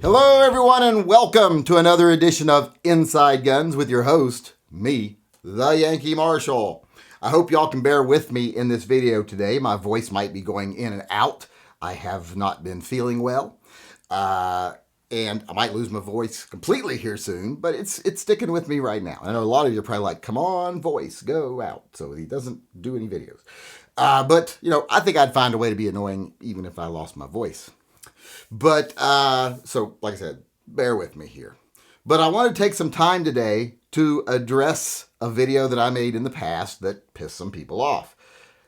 Hello, everyone, and welcome to another edition of Inside Guns with your host, me, the Yankee Marshal. I hope y'all can bear with me in this video today. My voice might be going in and out. I have not been feeling well, and I might lose my voice completely here soon, but it's sticking with me right now. I know a lot of you are probably like, come on, voice, go out. So he doesn't do any videos. But, I think I'd find a way to be annoying even if I lost my voice. But, so like I said, bear with me here. But I want to take some time today to address a video that I made in the past that pissed some people off.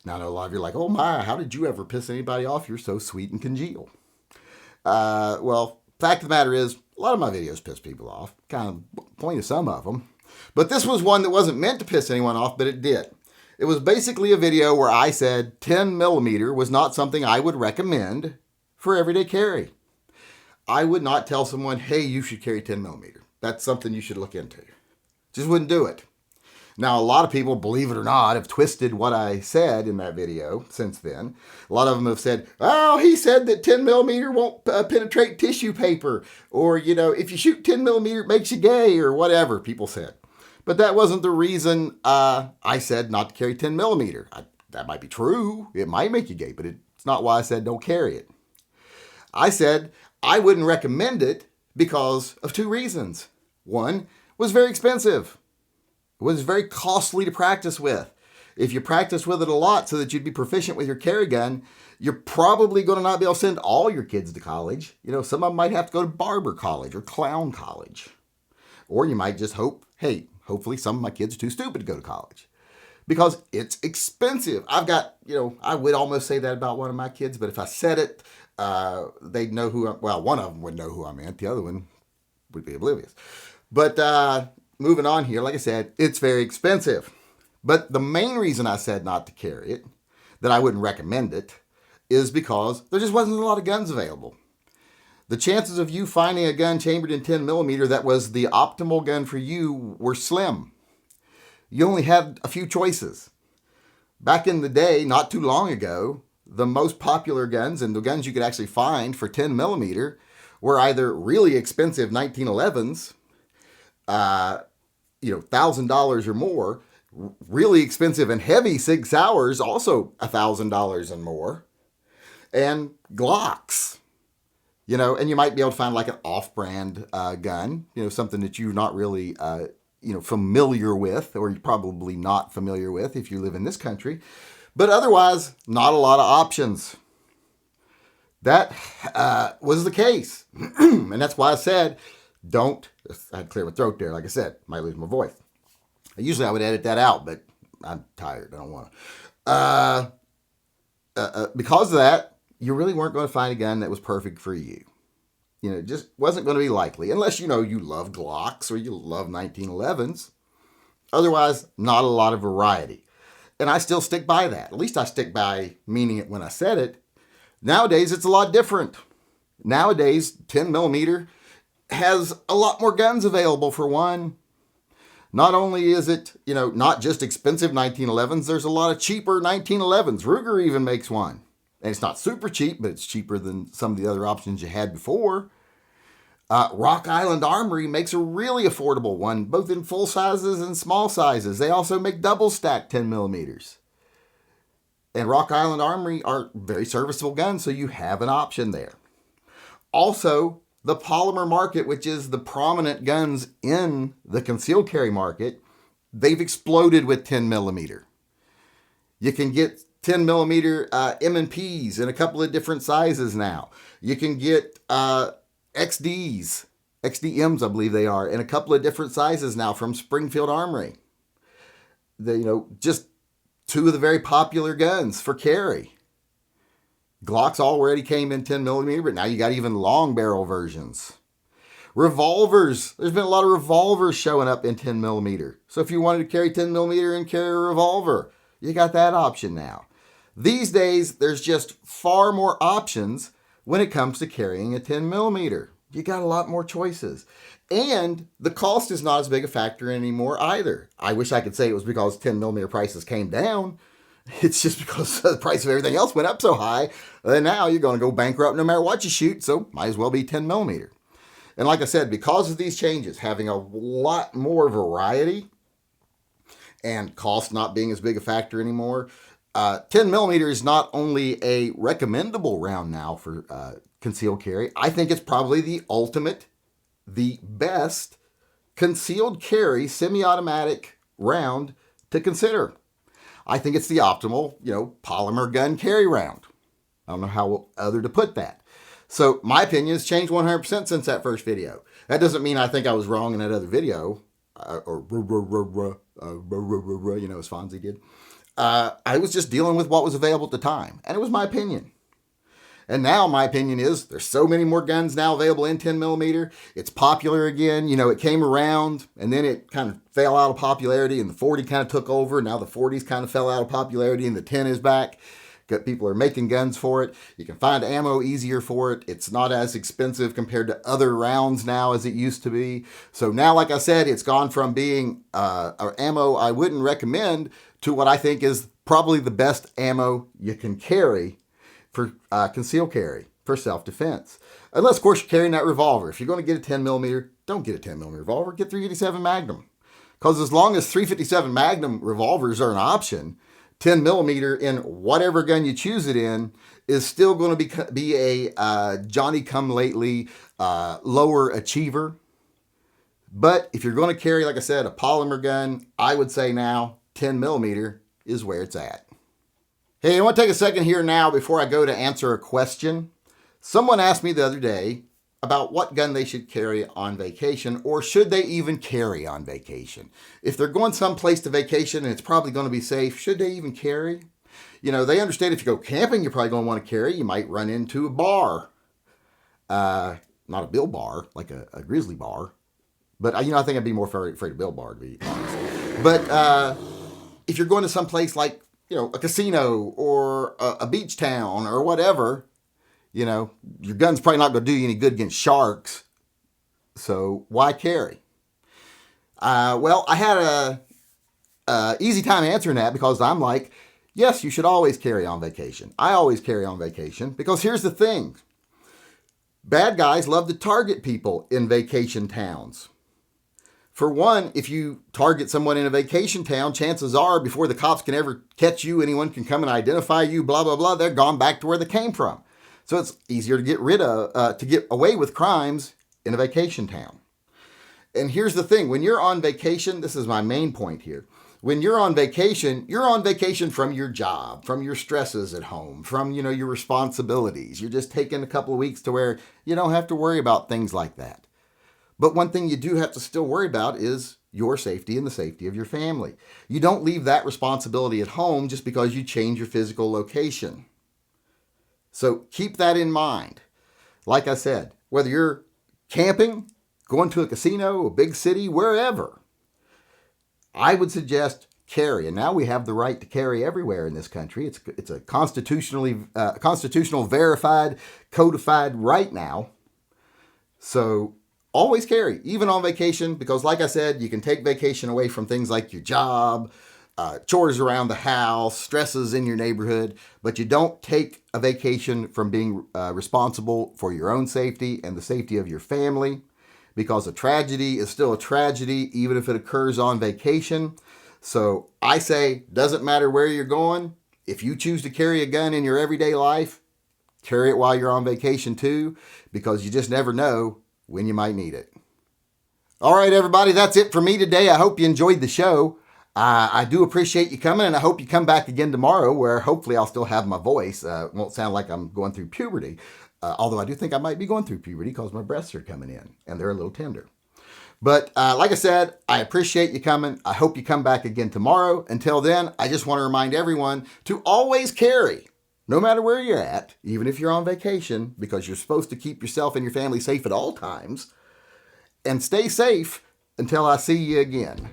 Now, I know a lot of you are like, oh my, how did you ever piss anybody off? You're so sweet and congenial. Well, fact of the matter is, a lot of my videos piss people off. Kind of point to some of them. But this was one that wasn't meant to piss anyone off, but it did. It was basically a video where I said 10 millimeter was not something I would recommend for everyday carry. I would not tell someone, hey, you should carry 10 millimeter. That's something you should look into. Just wouldn't do it. Now, a lot of people, believe it or not, have twisted what I said in that video since then. A lot of them have said, oh, he said that 10 millimeter won't penetrate tissue paper. Or, if you shoot 10 millimeter, it makes you gay, or whatever people said. But that wasn't the reason I said not to carry 10 millimeter. That might be true. It might make you gay, but it's not why I said don't carry it. I said I wouldn't recommend it because of two reasons. One, it was very expensive. It was very costly to practice with. If you practice with it a lot so that you'd be proficient with your carry gun, you're probably going to not be able to send all your kids to college. Some of them might have to go to barber college or clown college. Or you might just hope, hey, hopefully some of my kids are too stupid to go to college. Because it's expensive. I've got, I would almost say that about one of my kids, but if I said it, they'd know one of them would know who I meant. The other one would be oblivious. But moving on here, like I said, it's very expensive. But the main reason I said not to carry it, that I wouldn't recommend it, is because there just wasn't a lot of guns available. The chances of you finding a gun chambered in 10 millimeter that was the optimal gun for you were slim. You only had a few choices. Back in the day, not too long ago, the most popular guns and the guns you could actually find for 10 millimeter were either really expensive 1911s, $1,000 or more, really expensive and heavy Sig Sauers, also $1,000 and more, and Glocks. And you might be able to find like an off-brand gun, something that you're not really, familiar with, or you're probably not familiar with if you live in this country. But otherwise, not a lot of options. That was the case. And that's why I said, I had to clear my throat there, like I said, might lose my voice. Usually I would edit that out, but I'm tired, I don't want to. Because of that, you really weren't going to find a gun that was perfect for you. It just wasn't going to be likely, unless, you love Glocks or you love 1911s. Otherwise, not a lot of variety. And I still stick by that. At least I stick by meaning it when I said it. Nowadays, it's a lot different. Nowadays, 10 millimeter has a lot more guns available for one. Not only is it, not just expensive 1911s, there's a lot of cheaper 1911s. Ruger even makes one. And it's not super cheap, but it's cheaper than some of the other options you had before. Rock Island Armory makes a really affordable one, both in full sizes and small sizes. They also make double stack 10 millimeters. And Rock Island Armory are very serviceable guns, so you have an option there. Also, the polymer market, which is the prominent guns in the concealed carry market, they've exploded with 10 millimeter. You can get 10 millimeter M&Ps in a couple of different sizes now. You can get XDs, XDMs, I believe they are, in a couple of different sizes now from Springfield Armory. Just two of the very popular guns for carry. Glocks already came in 10 millimeter, but now you got even long barrel versions. Revolvers. There's been a lot of revolvers showing up in 10 millimeter. So if you wanted to carry 10 millimeter and carry a revolver, you got that option now. These days, there's just far more options when it comes to carrying a 10 millimeter. You got a lot more choices. And the cost is not as big a factor anymore either. I wish I could say it was because 10 millimeter prices came down. It's just because the price of everything else went up so high. And now you're going to go bankrupt no matter what you shoot, so might as well be 10 millimeter. And like I said, because of these changes, having a lot more variety and cost not being as big a factor anymore, 10 millimeter is not only a recommendable round now for concealed carry, I think it's probably the ultimate, the best concealed carry semi-automatic round to consider. I think it's the optimal, polymer gun carry round. I don't know how other to put that. So my opinion has changed 100% since that first video. That doesn't mean I think I was wrong in that other video, as Fonzie did. I was just dealing with what was available at the time, and it was my opinion. And now my opinion is there's so many more guns now available in 10 millimeter. It's popular again. It came around and then it kind of fell out of popularity and the 40 kind of took over. Now the 40s kind of fell out of popularity and the 10 is back. People are making guns for it. You can find ammo easier for it. It's not as expensive compared to other rounds now as it used to be. So now, like I said, it's gone from being ammo I wouldn't recommend to what I think is probably the best ammo you can carry for concealed carry, for self-defense. Unless, of course, you're carrying that revolver. If you're going to get a 10 millimeter, don't get a 10 millimeter revolver. Get 357 Magnum. Because as long as 357 Magnum revolvers are an option, 10 millimeter in whatever gun you choose it in is still going to be a Johnny-come-lately lower achiever. But if you're going to carry, like I said, a polymer gun, I would say now 10 millimeter is where it's at. Hey, I want to take a second here now before I go to answer a question. Someone asked me the other day about what gun they should carry on vacation, or should they even carry on vacation. If they're going someplace to vacation and it's probably going to be safe, should they even carry? They understand if you go camping, you're probably going to want to carry. You might run into a bar. Not a Bill bar, like a grizzly bar. But, I think I'd be more afraid of Bill bar, to be honest. But if you're going to someplace like, a casino or a beach town or whatever, your gun's probably not going to do you any good against sharks. So why carry? Well, I had a easy time answering that because I'm like, yes, you should always carry on vacation. I always carry on vacation because here's the thing. Bad guys love to target people in vacation towns. For one, if you target someone in a vacation town, chances are before the cops can ever catch you, anyone can come and identify you, blah, blah, blah, they're gone back to where they came from. So it's easier to get away with crimes in a vacation town. And here's the thing, when you're on vacation, this is my main point here. When you're on vacation from your job, from your stresses at home, from, your responsibilities. You're just taking a couple of weeks to where you don't have to worry about things like that. But one thing you do have to still worry about is your safety and the safety of your family. You don't leave that responsibility at home just because you change your physical location. So keep that in mind. Like I said, whether you're camping, going to a casino, a big city, wherever, I would suggest carry. And now we have the right to carry everywhere in this country. It's a constitutional verified, codified right now. So always carry, even on vacation, because like I said, you can take vacation away from things like your job, chores around the house, stresses in your neighborhood, but you don't take a vacation from being responsible for your own safety and the safety of your family, because a tragedy is still a tragedy, even if it occurs on vacation. So I say, doesn't matter where you're going. If you choose to carry a gun in your everyday life, carry it while you're on vacation too, because you just never know when you might need it. All right, everybody, that's it for me today. I hope you enjoyed the show. I do appreciate you coming, and I hope you come back again tomorrow where hopefully I'll still have my voice. It won't sound like I'm going through puberty, although I do think I might be going through puberty because my breasts are coming in, and they're a little tender. But like I said, I appreciate you coming. I hope you come back again tomorrow. Until then, I just want to remind everyone to always carry, no matter where you're at, even if you're on vacation, because you're supposed to keep yourself and your family safe at all times. And stay safe until I see you again.